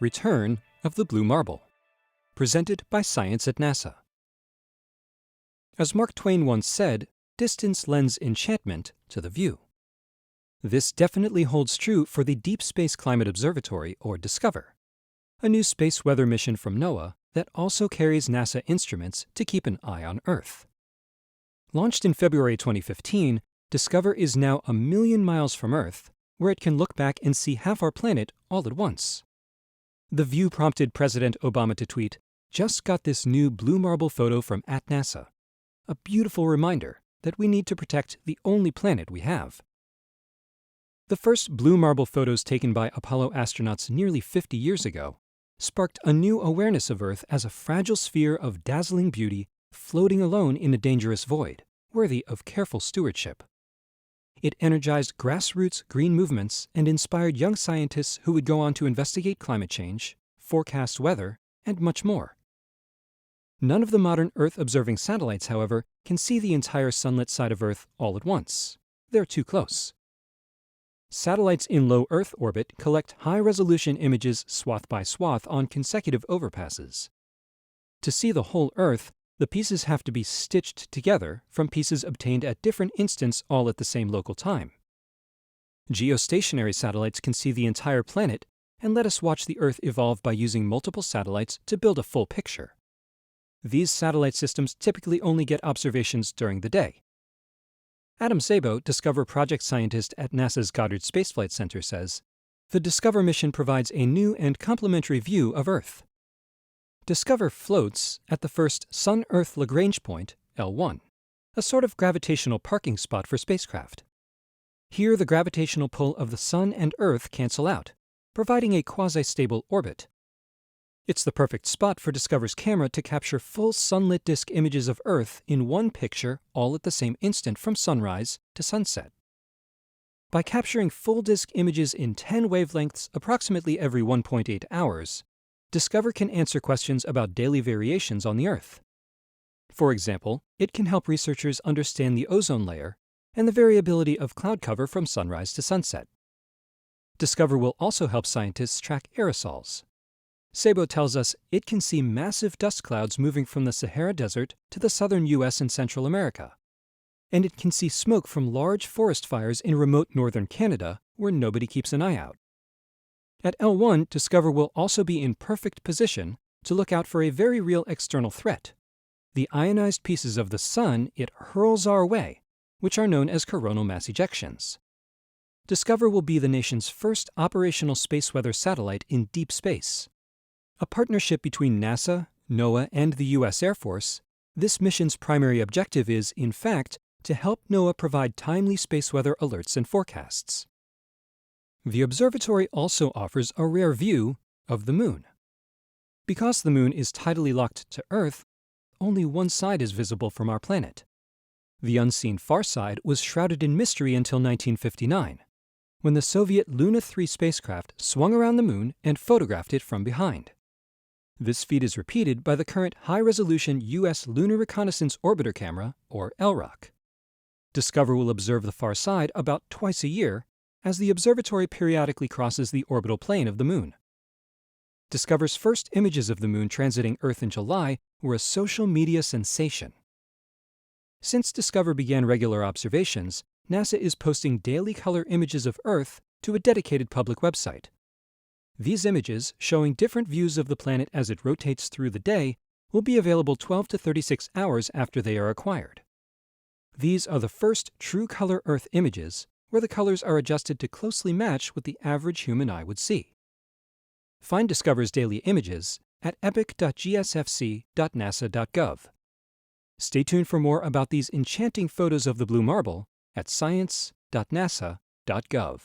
Return of the Blue Marble, presented by Science at NASA. As Mark Twain once said, distance lends enchantment to the view. This definitely holds true for the Deep Space Climate Observatory, or DISCOVER, a new space weather mission from NOAA that also carries NASA instruments to keep an eye on Earth. Launched in February 2015, DISCOVER is now 1 million miles from Earth, where it can look back and see half our planet all at once. The view prompted President Obama to tweet, "Just got this new blue marble photo from @NASA. A beautiful reminder that we need to protect the only planet we have." The first blue marble photos taken by Apollo astronauts nearly 50 years ago sparked a new awareness of Earth as a fragile sphere of dazzling beauty floating alone in a dangerous void, worthy of careful stewardship. It energized grassroots green movements and inspired young scientists who would go on to investigate climate change, forecast weather, and much more. None of the modern Earth-observing satellites, however, can see the entire sunlit side of Earth all at once. They're too close. Satellites in low Earth orbit collect high-resolution images swath by swath on consecutive overpasses. To see the whole Earth, the pieces have to be stitched together from pieces obtained at different instants all at the same local time. Geostationary satellites can see the entire planet and let us watch the Earth evolve by using multiple satellites to build a full picture. These satellite systems typically only get observations during the day. Adam Szabo, DISCOVER project scientist at NASA's Goddard Space Flight Center, says, "The DISCOVER mission provides a new and complementary view of Earth. DISCOVER floats at the first Sun-Earth Lagrange point, L1, a sort of gravitational parking spot for spacecraft. Here the gravitational pull of the Sun and Earth cancel out, providing a quasi-stable orbit. It's the perfect spot for DISCOVER's camera to capture full sunlit disk images of Earth in one picture all at the same instant from sunrise to sunset. By capturing full disk images in 10 wavelengths approximately every 1.8 hours, DISCOVER can answer questions about daily variations on the Earth. For example, it can help researchers understand the ozone layer and the variability of cloud cover from sunrise to sunset. DISCOVER will also help scientists track aerosols. Szabo tells us it can see massive dust clouds moving from the Sahara Desert to the southern U.S. and Central America. And it can see smoke from large forest fires in remote northern Canada where nobody keeps an eye out. At L1, DISCOVER will also be in perfect position to look out for a very real external threat, the ionized pieces of the Sun it hurls our way, which are known as coronal mass ejections. DISCOVER will be the nation's first operational space weather satellite in deep space. A partnership between NASA, NOAA, and the U.S. Air Force, this mission's primary objective is, in fact, to help NOAA provide timely space weather alerts and forecasts. The observatory also offers a rare view of the Moon. Because the Moon is tidally locked to Earth, only one side is visible from our planet. The unseen far side was shrouded in mystery until 1959, when the Soviet Luna 3 spacecraft swung around the Moon and photographed it from behind. This feat is repeated by the current high-resolution U.S. Lunar Reconnaissance Orbiter camera, or LROC. DISCOVER will observe the far side about twice a year, as the observatory periodically crosses the orbital plane of the Moon. DISCOVER's first images of the Moon transiting Earth in July were a social media sensation. Since DISCOVER began regular observations, NASA is posting daily color images of Earth to a dedicated public website. These images, showing different views of the planet as it rotates through the day, will be available 12 to 36 hours after they are acquired. These are the first true color Earth images, where the colors are adjusted to closely match what the average human eye would see. Find DISCOVER's daily images at epic.gsfc.nasa.gov. Stay tuned for more about these enchanting photos of the blue marble at science.nasa.gov.